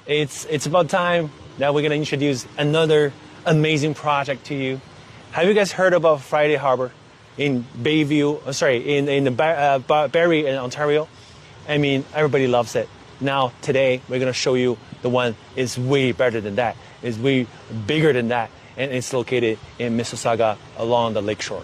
It's about time that we're going to introduce another amazing project to you. Have you guys heard about Friday Harbor in Bayview, Barrie in Ontario? I mean, everybody loves it. Now, today, we're going to show you the one is way better than that. It's way bigger than that. And it's located in Mississauga along the lakeshore.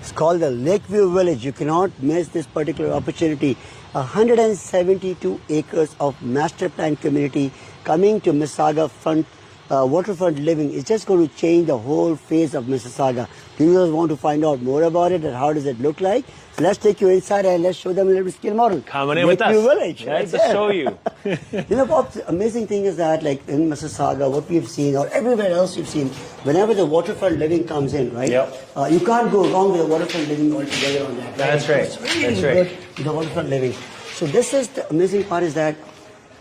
It's called the Lakeview Village. You cannot miss this particular opportunity. 172 acres of master plan community coming to Mississauga front waterfront living is just going to change the whole face of Mississauga. Do you guys want to find out more about it and how does it look like? So let's take you inside and let's show them a little scale model. Come on in with us. Village, let's show you. You know, Bob, the amazing thing is that like in Mississauga, what we've seen or everywhere else you've seen, whenever the waterfront living comes in, right? Yep. You can't go wrong with the waterfront living altogether on that. That's right. It's really That's good right. with the waterfront living. So this is the amazing part is that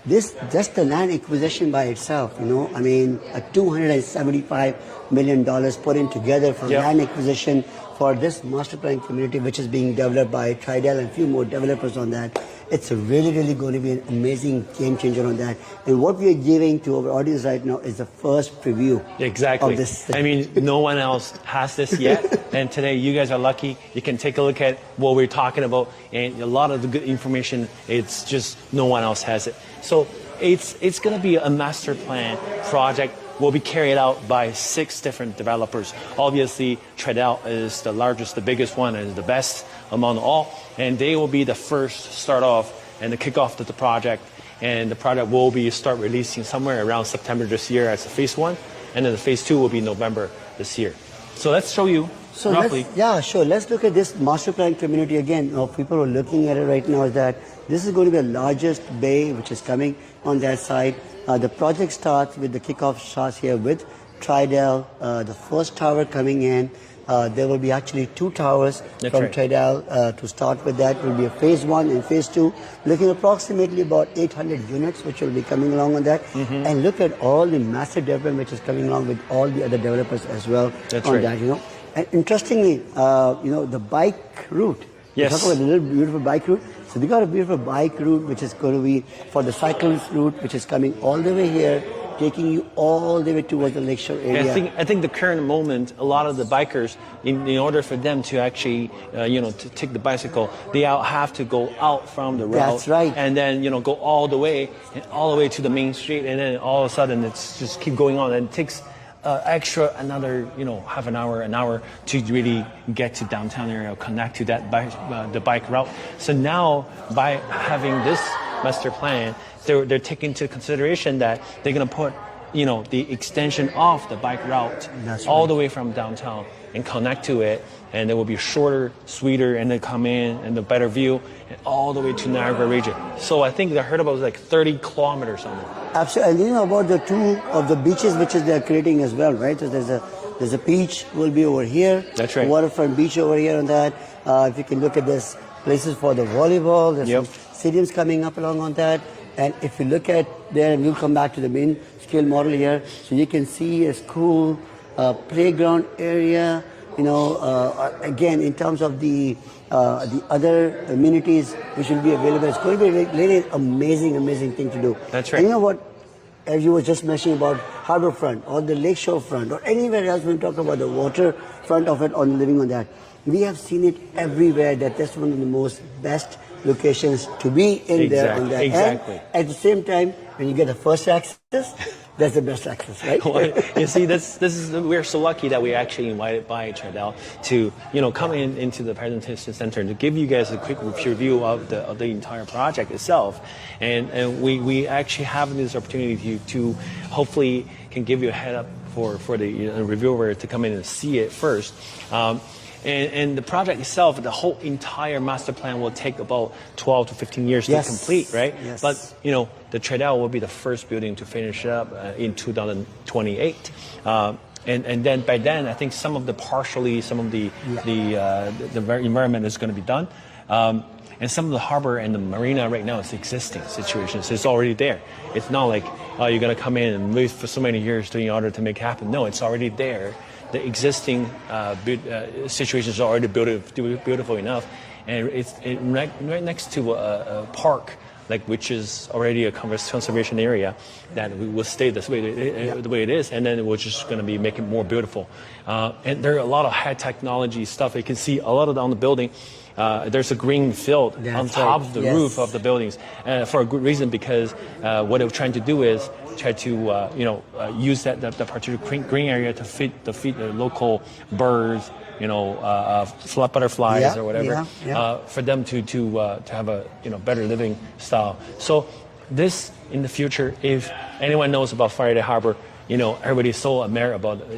this just the land acquisition by itself, you know, I mean, $275 million put in together for land acquisition for this master plan community, which is being developed by Tridel and a few more developers on that. It's really, really going to be an amazing game changer on that. And what we are giving to our audience right now is the first preview. Exactly. Of this. I mean, no one else has this yet. And today, you guys are lucky. You can take a look at what we're talking about. And a lot of the good information, it's just no one else has it. So it's going to be a master plan project. Will be carried out by 6 different developers. Obviously, Tridel is the largest, the biggest one, and the best among all. And they will be the first to start off and to kick off the project. And the project will be start releasing somewhere around September this year as a phase 1. And then the phase 2 will be November this year. So let's show you roughly. Yeah, sure. Let's look at this master plan community again. People who are looking at it right now is that this is going to be the largest bay which is coming on that side. The project starts with the kickoff starts here with Tridel, the first tower coming in. There will be actually 2 towers from Tridel to start with. That will be a phase 1 and phase 2, looking approximately about 800 units which will be coming along on that. And look at all the massive development which is coming along with all the other developers as well on that, And interestingly, the bike route. Yes. Talk about the little beautiful bike route. So we got a beautiful bike route which is going to be for the cyclist route, which is coming all the way here, taking you all the way towards the lakeshore area. I think the current moment, a lot of the bikers, in order for them to actually, to take the bicycle, they have to go out from the route. That's right. And then, go all the way to the main street, and then all of a sudden it's just keep going on, and it takes extra another half an hour to really get to downtown area, connect to that the bike route. So now by having this master plan, they're taking into consideration that they're going to put the extension of the bike route all the way from downtown and connect to it, and it will be shorter, sweeter, and then come in and the better view and all the way to Niagara region. So I think I heard about like 30 kilometers on it. Absolutely. And about the 2 of the beaches which they're creating as well, right? So there's a beach will be over here. That's right. Waterfront beach over here on that. If you can look at this, places for the volleyball. There's some stadiums coming up along on that. And if you look at there, and we'll come back to the main scale model here, so you can see a school, playground area. Again, in terms of the other amenities which will be available, it's going to be really amazing thing to do. That's right. And you know what? As you were just mentioning about harborfront or the lakeshore front or anywhere else, when we talk about the water front of it or living on that, we have seen it everywhere that that's one of the most best locations to be in there on that. Exactly. And at the same time, when you get the first access, that's the best access, right? Well, you see, we're so lucky that we actually invited by Tridel to come into the presentation center to give you guys a quick review of the entire project itself, and we actually have this opportunity to hopefully can give you a head up for the reviewer to come in and see it first. And the project itself, the whole entire master plan will take about 12 to 15 years to complete, right? Yes. But, the Tridel will be the first building to finish up in 2028. And then by then, I think some of the environment is going to be done. And some of the harbor and the marina right now is existing situations. It's already there. It's not like, you're going to come in and wait for so many years in order to make it happen. No, it's already there. The existing situation is already beautiful enough, and it's right next to a park, which is already a conservation area that will stay the way it is, and then we're just going to be making it more beautiful. And there are a lot of high technology stuff. You can see a lot of it on the building. There's a green field on top of the roof of the buildings, for a good reason, because what they're trying to do is try to use that particular green area to feed the local birds, butterflies or whatever, for them to have a better living style. So this in the future, if anyone knows about Faraday Harbor, everybody's so admire about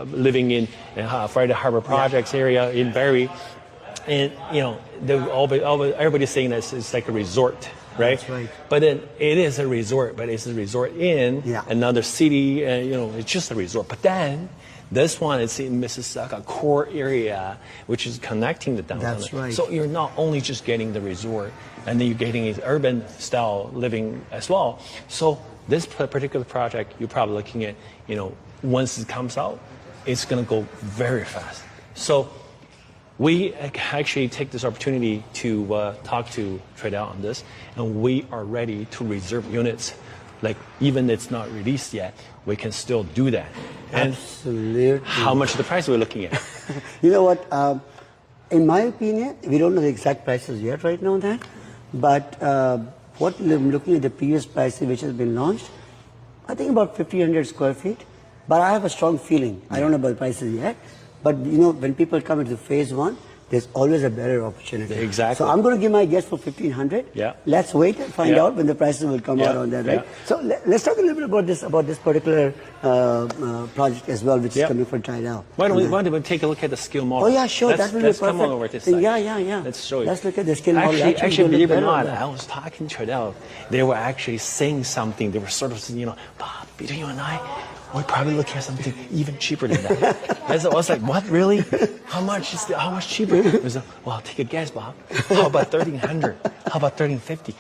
living in Faraday Harbor projects area in Barrie. And everybody's saying that it's like a resort, right? That's right. But then it is a resort, but it's a resort in another city, it's just a resort. But then this one is in Mississauga core area, which is connecting the downtown. That's right. So you're not only just getting the resort, and then you're getting an urban style living as well. So this particular project, you're probably looking at, once it comes out, it's going to go very fast. So We actually take this opportunity to talk to Tradell on this, and we are ready to reserve units. Like, even it's not released yet, we can still do that. And absolutely. How much of the price we're looking at? You know what? In my opinion, we don't know the exact prices yet right now on that, but what I'm looking at the previous prices which has been launched, I think about 1,500 square feet. But I have a strong feeling. I don't know about the prices yet, but you know, when people come into phase one, there's always a better opportunity. Exactly. So I'm going to give my guess for 1,500. Yeah. Let's wait and find out when the prices will come out on that, right? Yeah. So let's talk a little bit about this particular project as well, which is coming from China. Why don't we take a look at the scale model? Oh yeah, sure. That will be perfect. Come on over this side. Yeah. Let's show you. Let's look at the scale model. Actually, believe it or not, I was talking to Tradell. They were actually saying something. They were sort of saying, Bob, between you and I, we're probably looking at something even cheaper than that. I was like, what, really? How much cheaper? I was like, well, take a guess, Bob. How about 1,300? How about 1,350?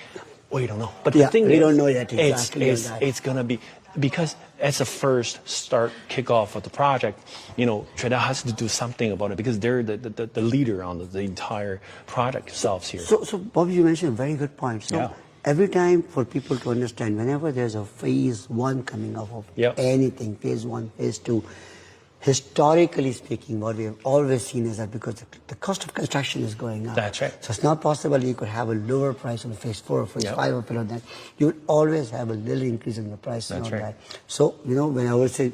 We don't know. But the thing is, we don't know yet exactly. It's going to be, because as a first start kickoff of the project, Tradell has to do something about it because they're the leader on the entire project itself here. So Bob, you mentioned a very good point. So every time for people to understand, whenever there's a phase one coming up of anything, phase one, phase two, historically speaking, what we have always seen is that because the cost of construction is going up. That's right. So it's not possible you could have a lower price on phase four or phase five or below that. You would always have a little increase in the price. That's right. So, when I would say,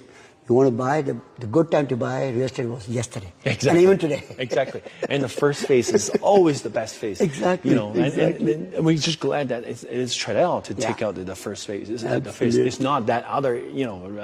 you want to buy, the good time to buy real estate was yesterday. Exactly. And even today. Exactly. And the first phase is always the best phase. Exactly. And we're just glad that it's Tradell to take out the first phase. It's not that other,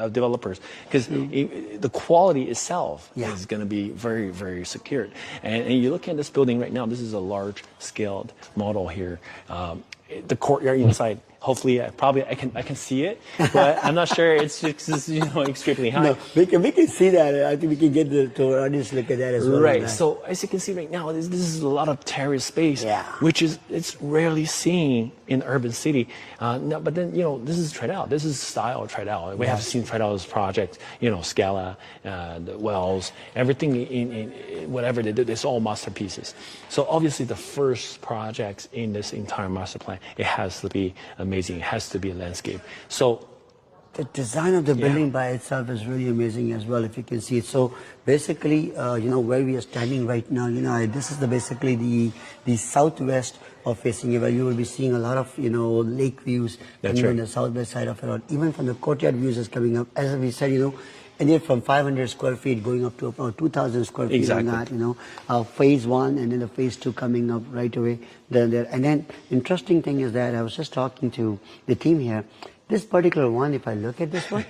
developers. Because the quality itself is going to be very, very secured. And you look at this building right now, this is a large-scaled model here. The courtyard inside, hopefully, probably I can see it, but I'm not sure it's extremely high. No, we can see that. I think we can get to our audience look at that as well. Right. So as you can see right now, this is a lot of terrace space, which it's rarely seen in urban city. No, but then this is Tradell. This is style Tradell. We have seen Tradell's projects. Scala, the Wells, everything in whatever they do. It's all masterpieces. So obviously the first projects in this entire master plan, it has to be amazing. It has to be a landscape. So the design of the building by itself is really amazing as well, if you can see it. So basically, where we are standing right now, this is basically the southwest of facing where you will be seeing a lot of, lake views. That's right. On the southwest side of it. Even from the courtyard views is coming up. As we said, anywhere from 500 square feet going up to about 2,000 square feet on that, phase one and then the phase two coming up right away there. And then interesting thing is that I was just talking to the team here. This particular one, if I look at this one,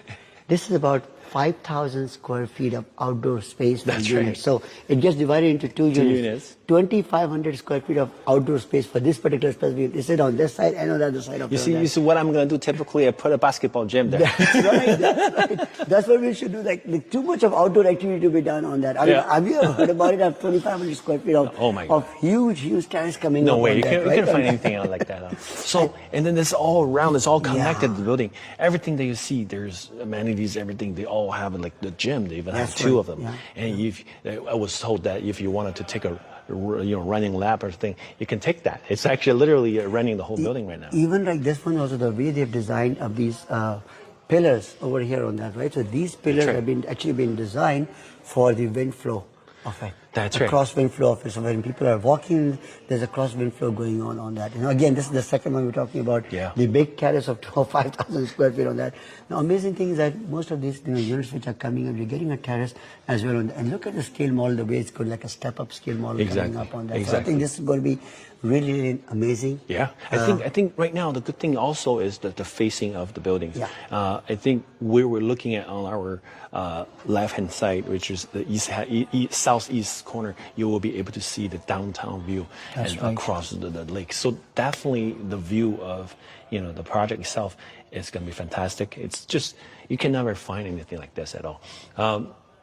this is about 5,000 square feet of outdoor space. That's right. So it gets divided into two units. 2,500 square feet of outdoor space for this particular space. They sit on this side and on the other side of you see what I'm going to do typically, I put a basketball gym there. That's right. That's what we should do. Like too much of outdoor activity to be done on that. Have you ever heard about it? Have 2,500 square feet of huge terrace coming up. No way. You right? can't find anything out like that. So, and then it's all around. It's all connected to the building. Everything that you see, there's amenities, everything. They all have like the gym. They even have two of them. Yeah. And I was told that if you wanted to take a running lap or thing, you can take that. It's actually literally running the whole building right now. Even like this one, also the way they've designed of these pillars over here on that, right? So these pillars have actually been designed for the wind flow of it. That's right. Cross wind flow of it. So when people are walking, there's a cross wind flow going on that. Again, this is the second one we're talking about. Yeah. The big terrace of 5,000 square feet on that. The amazing thing is that most of these units which are coming up, you're getting a terrace as well. And look at the scale model, the way it's good, like a step-up scale model coming up on that. Exactly. So I think this is going to be really amazing. Yeah. I think right now the good thing also is the facing of the buildings. Yeah. I think we were looking at on our left-hand side, which is the southeast corner, you will be able to see the downtown view across the lake. So definitely the view of the project itself is going to be fantastic. It's just you can never find anything like this at all.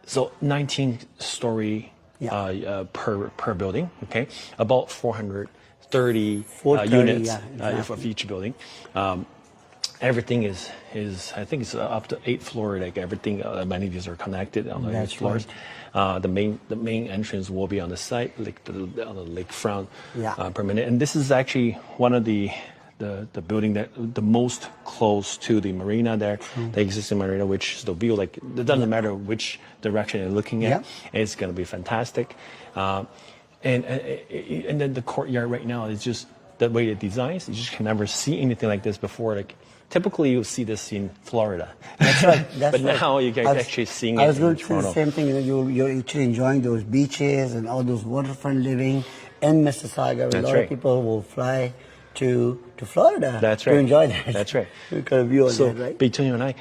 So 19-story per building. Okay, about 430 units of each building. everything is I think it's up to 8th floor. Like everything, amenities are connected on the 8th floors. The main entrance will be on the side, like on the lakefront, per minute. And this is actually one of the building that the most close to the marina there, the existing marina, which is the view. Like it doesn't matter which direction you're looking at, it's going to be fantastic. And then the courtyard right now is just the way it designs. You just can never see anything like this before. Like typically you see this in Florida. That's right. That's but now you guys actually seeing it. I was going in to say Toronto. the same thing. You're actually enjoying those beaches and all those waterfront living in Mississauga. That's a lot right. of people will fly to Florida That's right. to enjoy that. That's right. Kind of view on So that, right? between you and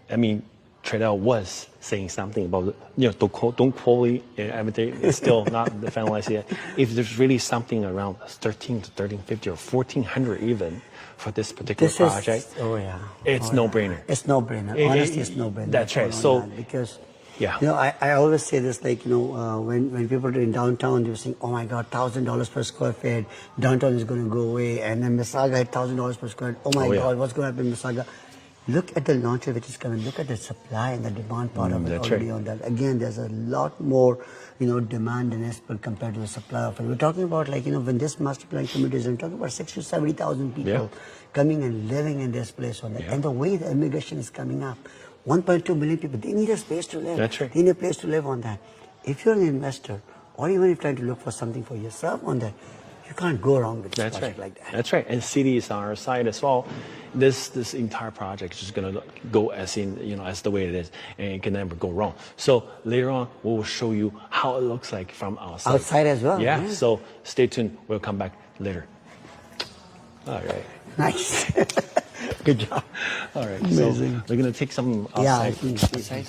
I mean, Tradell was saying something about, don't quote me, everything. It's still not finalized yet. If there's really something around 1350 or 1400 even for this particular project, it's no-brainer. It's no-brainer. Honestly, it's no-brainer. That's right. on So that because, yeah. I always say this, like, when people are in downtown, they're saying, oh my God, $1,000 per square feet, downtown is going to go away. And then Mississauga had $1,000 per square feet. Oh my God, what's going to happen in Mississauga? Look at the launcher which is coming. Look at the supply and the demand part of it already on that. Again, there's a lot more, demand in Espel compared to the supply of it. We're talking about, like, when this master plan community is, we're talking about 60,000 to 70,000 people coming and living in this place on that. And the way the immigration is coming up, 1.2 million people, they need a space to live. That's right. They need a place to live on that. If you're an investor, or even if you're trying to look for something for yourself on that, you can't go wrong with this project like that. That's right. And city is on our side as well. This entire project is just going to go as as the way it is, and it can never go wrong. So later on, we will show you how it looks like from outside. Outside as well. Yeah. So stay tuned. We'll come back later. All right. Nice. Good job. All right. Amazing. So we're going to take some outside. Yeah, I think